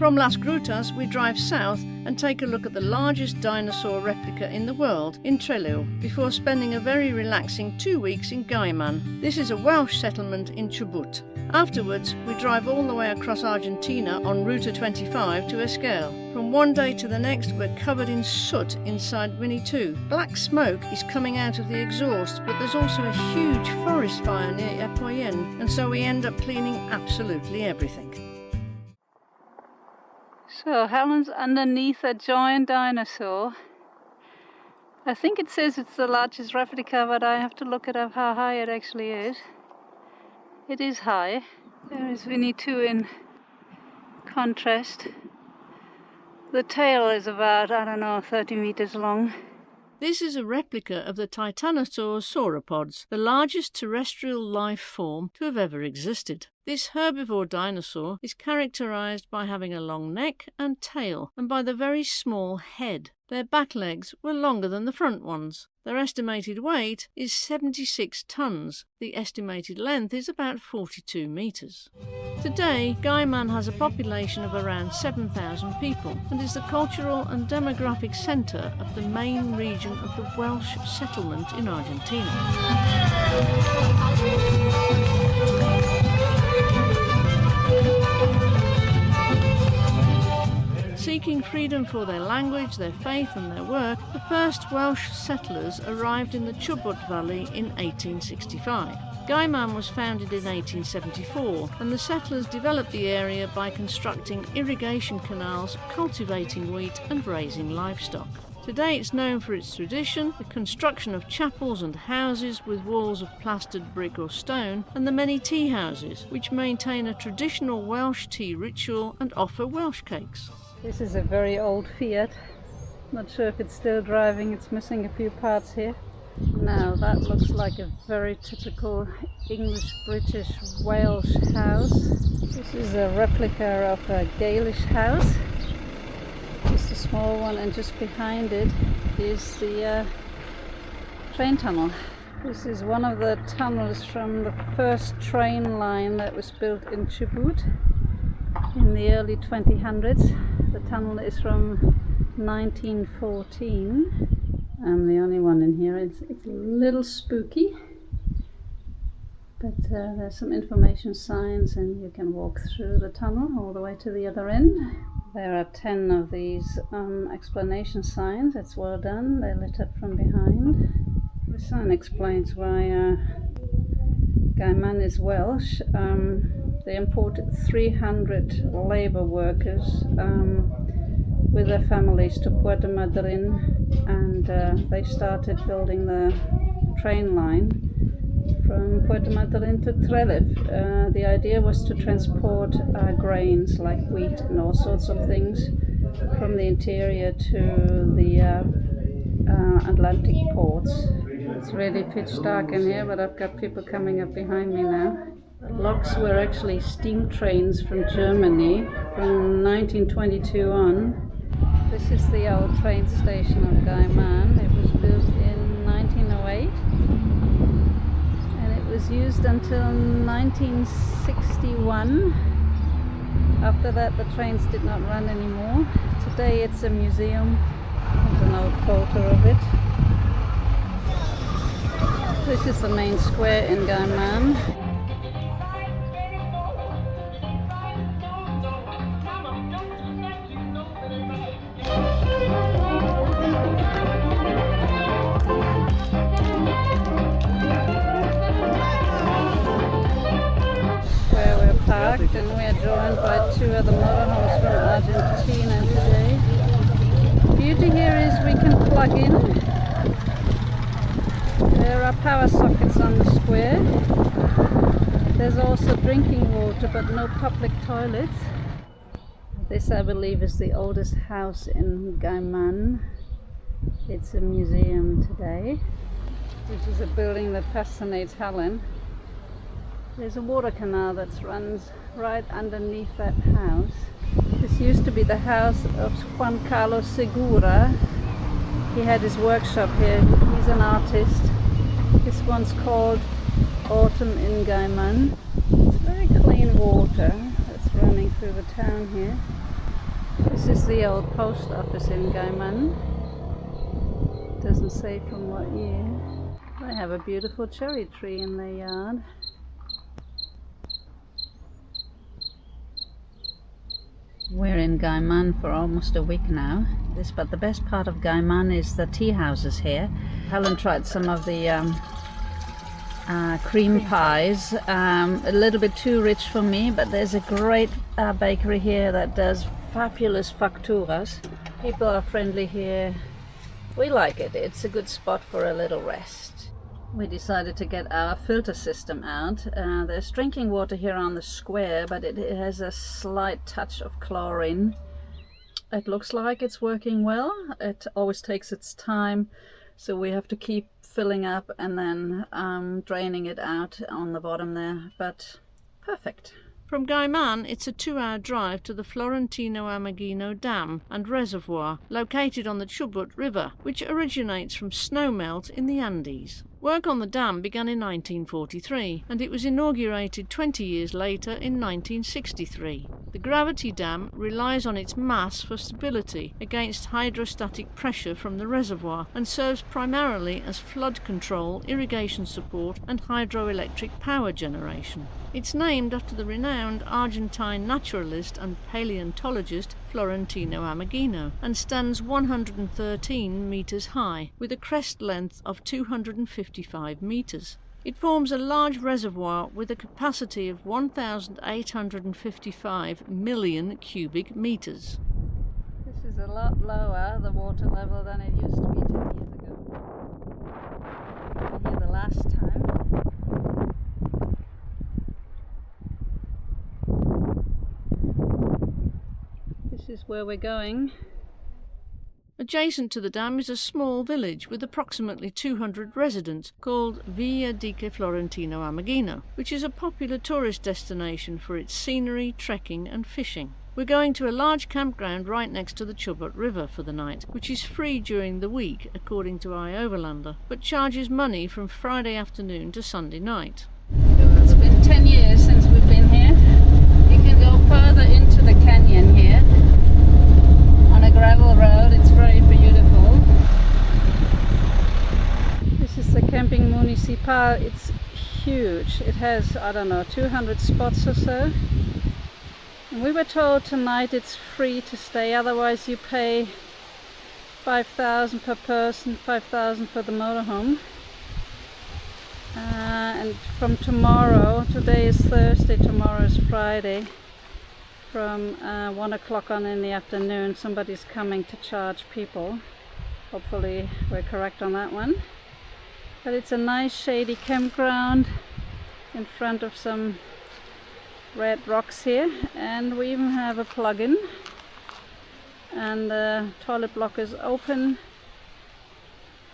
From Las Grutas we drive south and take a look at the largest dinosaur replica in the world in Trelew, before spending a very relaxing 2 weeks in Gaiman. This is a Welsh settlement in Chubut. Afterwards we drive all the way across Argentina on Ruta 25 to Esquel. From one day to the next we're covered in soot inside Winnetwo. Black smoke is coming out of the exhaust, but there's also a huge forest fire near Epuyen, and so we end up cleaning absolutely everything. So Helen's underneath a giant dinosaur. I think it says it's the largest replica, but I have to look it up how high it actually is. It is high. There is Winnetwo in contrast. The tail is about, 30 meters long. This is a replica of the titanosaur sauropods, the largest terrestrial life form to have ever existed. This herbivore dinosaur is characterized by having a long neck and tail, and by the very small head. Their back legs were longer than the front ones. Their estimated weight is 76 tons. The estimated length is about 42 meters. Today, Gaiman has a population of around 7,000 people and is the cultural and demographic centre of the main region of the Welsh settlement in Argentina. Seeking freedom for their language, their faith and their work, the first Welsh settlers arrived in the Chubut Valley in 1865. Gaiman was founded in 1874, and the settlers developed the area by constructing irrigation canals, cultivating wheat and raising livestock. Today it's known for its tradition, the construction of chapels and houses with walls of plastered brick or stone, and the many tea houses, which maintain a traditional Welsh tea ritual and offer Welsh cakes. This is a very old Fiat. Not sure if it's still driving, it's missing a few parts here. Now that looks like a very typical English, British, Welsh house. This is a replica of a Gaelish house. Just a small one, and just behind it is the train tunnel. This is one of the tunnels from the first train line that was built in Chubut in the early 2000s. The tunnel is from 1914. I'm the only one in here. It's a little spooky, but there's some information signs and you can walk through the tunnel all the way to the other end. There are 10 of these explanation signs. It's well done. They're lit up from behind. The sign explains why Gaiman is Welsh. They imported 300 labour workers with their families to Puerto Madryn, and they started building the train line from Puerto Madryn to Trelew. The idea was to transport grains like wheat and all sorts of things from the interior to the Atlantic ports. It's really pitch dark in here, but I've got people coming up behind me now. The logs were actually steam trains from Germany from 1922 on. This is the old train station of Gaiman. It was built in 1908 and it was used until 1961. After that the trains did not run anymore. Today it's a museum. There's an old photo of it. This is the main square in Gaiman. And we are joined by 2 other motorhomes from Argentina today. The beauty here is we can plug in. There are power sockets on the square. There's also drinking water, but no public toilets. This, I believe, is the oldest house in Gaiman. It's a museum today. This is a building that fascinates Helen. There's a water canal that runs right underneath that house. This used to be the house of Juan Carlos Segura. He had his workshop here. He's an artist. This one's called Autumn in Gaiman. It's very clean water that's running through the town here. This is the old post office in Gaiman. Doesn't say from what year. They have a beautiful cherry tree in their yard. We're in Gaiman for almost a week now. But the best part of Gaiman is the tea houses here. Helen tried some of the cream pies. A little bit too rich for me, but there's a great bakery here that does fabulous facturas. People are friendly here. We like it. It's a good spot for a little rest. We decided to get our filter system out. There's drinking water here on the square, but it has a slight touch of chlorine. It looks like it's working well. It always takes its time, so we have to keep filling up and then draining it out on the bottom there, but perfect. From Gaiman, it's a 2-hour drive to the Florentino Ameghino Dam and Reservoir, located on the Chubut River, which originates from snowmelt in the Andes. Work on the dam began in 1943, and it was inaugurated 20 years later in 1963. The gravity dam relies on its mass for stability against hydrostatic pressure from the reservoir and serves primarily as flood control, irrigation support and hydroelectric power generation. It's named after the renowned Argentine naturalist and paleontologist Florentino Ameghino and stands 113 metres high, with a crest length of 255 metres. It forms a large reservoir with a capacity of 1,855 million cubic metres. This is a lot lower, the water level, than it used to be 10 years ago. We were here the last time. This is where we're going. Adjacent to the dam is a small village with approximately 200 residents called Vialidadi Florentino Ameghino, which is a popular tourist destination for its scenery, trekking and fishing. We're going to a large campground right next to the Chubut River for the night, which is free during the week according to iOverlander, but charges money from Friday afternoon to Sunday night. It's been 10 years since we've been here. You can go further into the canyon here on a gravel road. It's very beautiful. This is the Camping Municipal. It's huge. It has, I don't know, 200 spots or so. And we were told tonight it's free to stay, otherwise you pay 5,000 per person, 5,000 for the motorhome. And from tomorrow, today is Thursday, tomorrow is Friday, from 1 o'clock on in the afternoon, somebody's coming to charge people. Hopefully we're correct on that one. But it's a nice shady campground in front of some red rocks here, and we even have a plug-in, and the toilet block is open.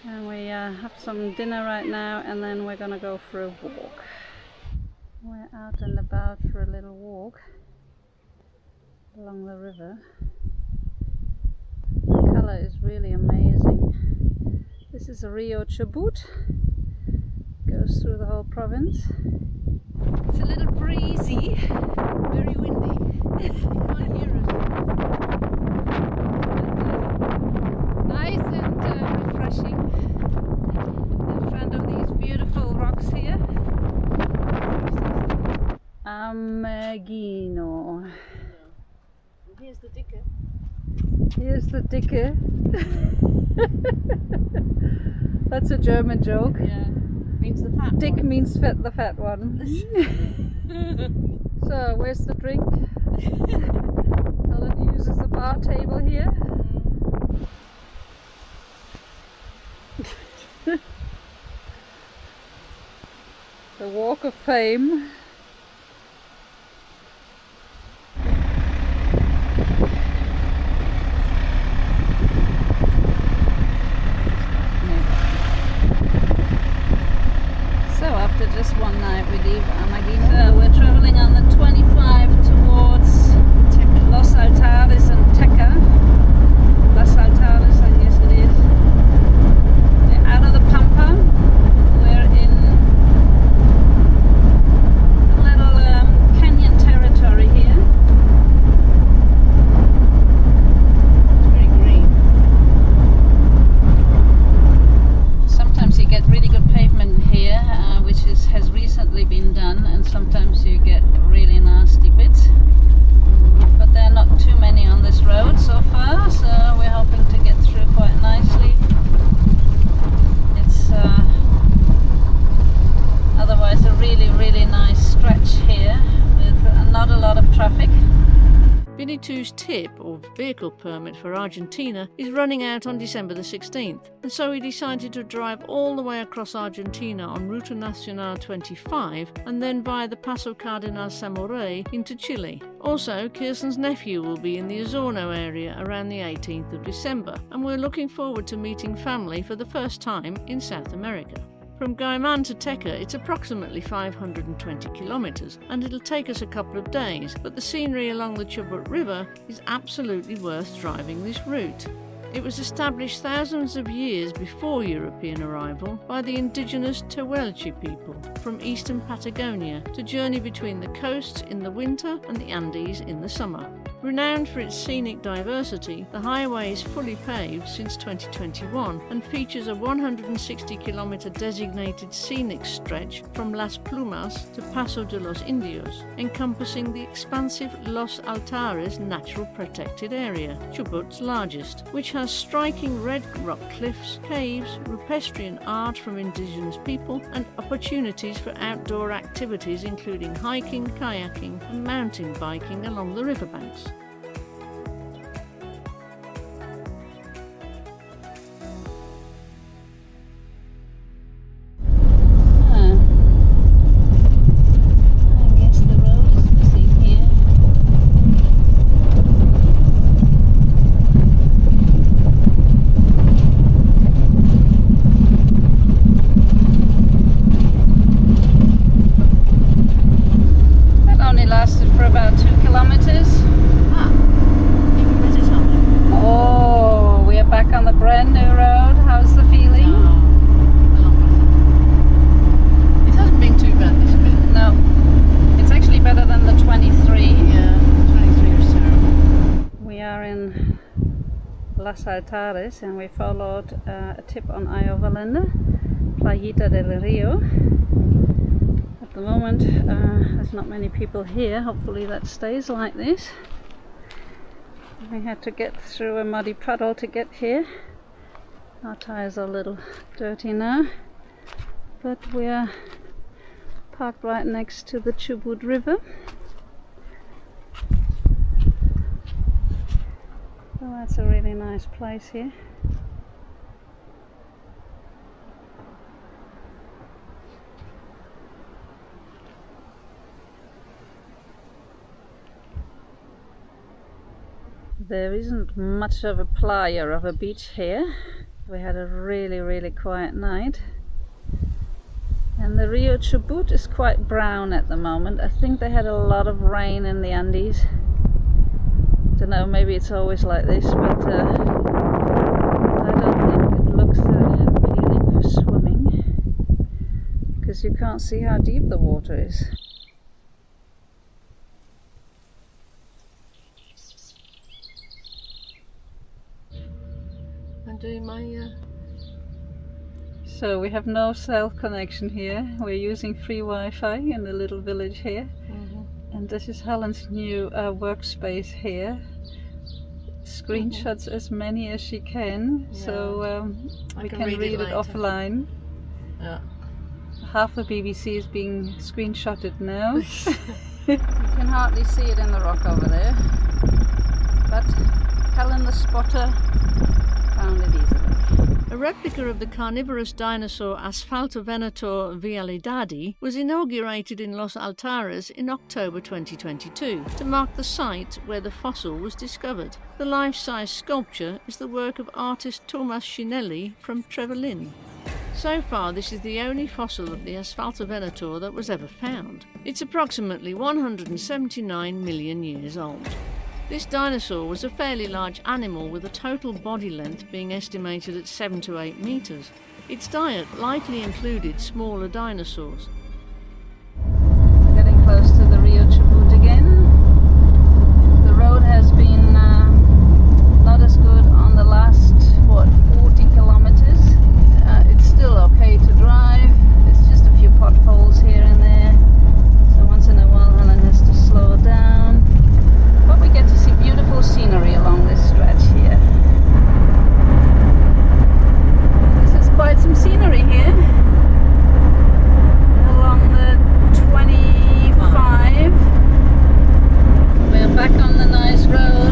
And we have some dinner right now, and then we're gonna go for a walk. We're out and about for a little walk along the river. The color is really amazing. This is a Rio Chubut. Goes through the whole province. It's a little breezy, very windy. You can't hear us. Nice and refreshing in front of these beautiful rocks here. Ameghino. Here's the dicker. Here's the dicker. That's a German joke. Yeah, means the fat Dick one. means fat, the fat one. So, where's the drink? Helen uses the bar table here. The Walk of Fame. So after just one night we leave Ameghino. We're traveling on the 25 towards Los Altares and Teca. Los Altares, I guess it is. We're out of the Pampa. We're in Winnetwo's tip, or vehicle permit for Argentina, is running out on December the 16th, and so he decided to drive all the way across Argentina on Ruta Nacional 25 and then via the Paso Cardenal Samoray into Chile. Also, Kirsten's nephew will be in the Osorno area around the 18th of December, and we're looking forward to meeting family for the first time in South America. From Gaiman to Teca, it's approximately 520 kilometres, and it'll take us a couple of days, but the scenery along the Chubut River is absolutely worth driving this route. It was established thousands of years before European arrival by the indigenous Welsh people from eastern Patagonia to journey between the coasts in the winter and the Andes in the summer. Renowned for its scenic diversity, the highway is fully paved since 2021 and features a 160-kilometre designated scenic stretch from Las Plumas to Paso de los Indios, encompassing the expansive Los Altares Natural Protected Area, Chubut's largest, which has striking red rock cliffs, caves, rupestrian art from indigenous people, and opportunities for outdoor activities including hiking, kayaking, and mountain biking along the riverbanks. Las Altares, and we followed a tip on Ayovalenda, Playita del Rio. At the moment there's not many people here, hopefully that stays like this. We had to get through a muddy puddle to get here. Our tyres are a little dirty now, but we are parked right next to the Chubut River. So that's a really nice place here. There isn't much of a playa of a beach here. We had a really quiet night. And the Rio Chubut is quite brown at the moment. I think they had a lot of rain in the Andes. Don't know, maybe it's always like this, but I don't think it looks appealing for swimming, because you can't see how deep the water is. I'm doing my So we have no cell connection here. We're using free Wi-Fi in the little village here. And this is Helen's new workspace here. Screenshots as many as she can, so we can read it offline. Yeah. Half the BBC is being screenshotted now. You can hardly see it in the rock over there, but Helen the spotter found it easily. A replica of the carnivorous dinosaur Asfaltovenator vialidadi was inaugurated in Los Altares in October 2022 to mark the site where the fossil was discovered. The life-size sculpture is the work of artist Thomas Schinelli from Trelew. So far, this is the only fossil of the Asfaltovenator that was ever found. It's approximately 179 million years old. This dinosaur was a fairly large animal with a total body length being estimated at 7 to 8 metres. Its diet likely included smaller dinosaurs. We're getting close to the Rio Chubut again. The road has been not as good on the last, 40 kilometres. It's still okay to drive. It's just a few potholes here and there. So once in a while Helen has to slow down. But we get to see beautiful scenery along this stretch here. This is quite some scenery here. Along the 25. We're back on the nice road.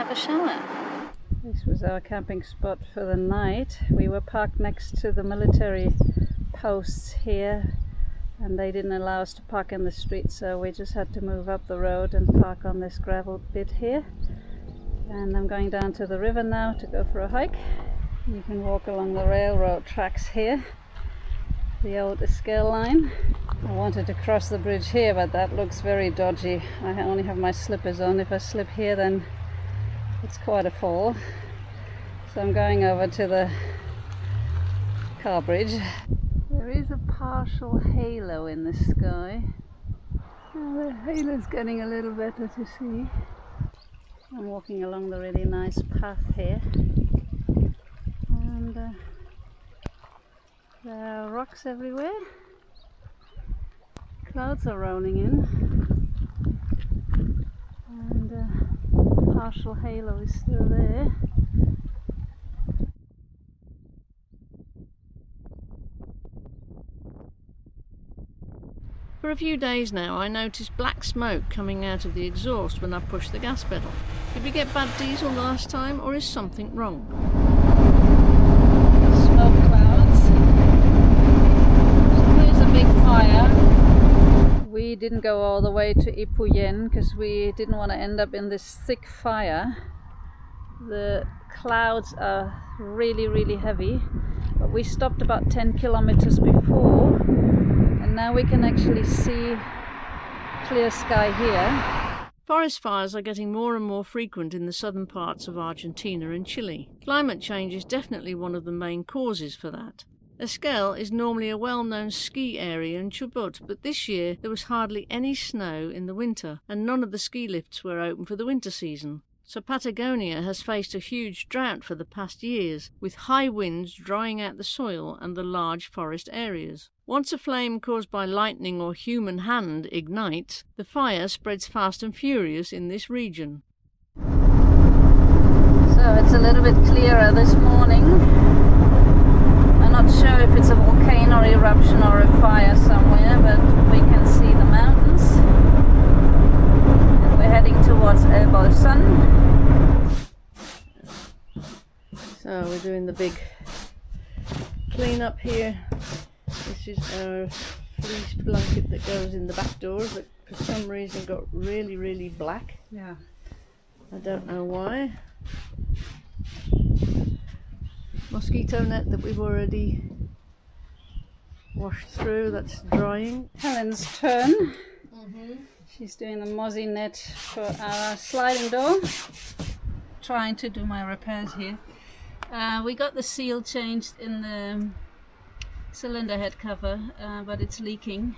have a shower. This was our camping spot for the night. We were parked next to the military posts here, and they didn't allow us to park in the street, so we just had to move up the road and park on this gravel bit here. And I'm going down to the river now to go for a hike. You can walk along the railroad tracks here, the old Esquel line. I wanted to cross the bridge here, but that looks very dodgy. I only have my slippers on. If I slip here, then it's quite a fall. So I'm going over to the car bridge. There is a partial halo in the sky. Oh, the halo's getting a little better to see. I'm walking along the really nice path here. And there are rocks everywhere. Clouds are rolling in. And partial halo is still there. For a few days now I noticed black smoke coming out of the exhaust when I pushed the gas pedal. Did we get bad diesel the last time, or is something wrong? Smoke clouds. So here's a big fire. We didn't go all the way to Epuyen because we didn't want to end up in this thick fire. The clouds are really heavy, but we stopped about 10 kilometers before, and now we can actually see clear sky here. Forest fires are getting more and more frequent in the southern parts of Argentina and Chile. Climate change is definitely one of the main causes for that. Esquel is normally a well-known ski area in Chubut, but this year there was hardly any snow in the winter, and none of the ski lifts were open for the winter season. So Patagonia has faced a huge drought for the past years, with high winds drying out the soil and the large forest areas. Once a flame caused by lightning or human hand ignites, the fire spreads fast and furious in this region. So it's a little bit clearer this morning. I'm not sure if it's a volcano eruption or a fire somewhere, but we can see the mountains. And we're heading towards Bolsón. So we're doing the big clean up here. This is our fleece blanket that goes in the back door that for some reason got really black. Yeah. I don't know why. Mosquito net that we've already washed through, that's drying. Helen's turn. She's doing the mozzie net for our sliding door. Trying to do my repairs here. We got the seal changed in the cylinder head cover, but it's leaking.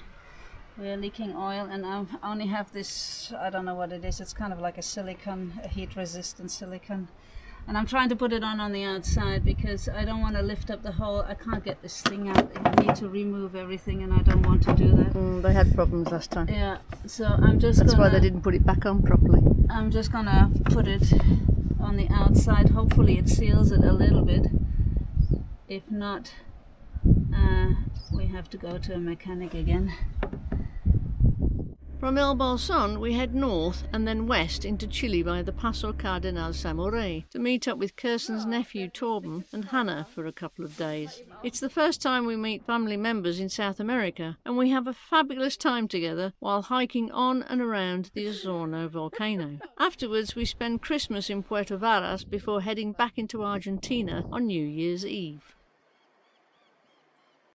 We're leaking oil, and I only have this, I don't know what it is, it's kind of like a silicone, a heat resistant silicone. And I'm trying to put it on the outside because I don't want to lift up the hole. I can't get this thing out. I need to remove everything, and I don't want to do that. They had problems last time. Yeah, so I'm just That's why they didn't put it back on properly. I'm just gonna put it on the outside. Hopefully it seals it a little bit. If not, we have to go to a mechanic again. From El Bolsón we head north and then west into Chile by the Paso Cardenal Samuré to meet up with Kirsten's nephew Torben and Hannah for a couple of days. It's the first time we meet family members in South America, and we have a fabulous time together while hiking on and around the Osorno volcano. Afterwards we spend Christmas in Puerto Varas before heading back into Argentina on New Year's Eve.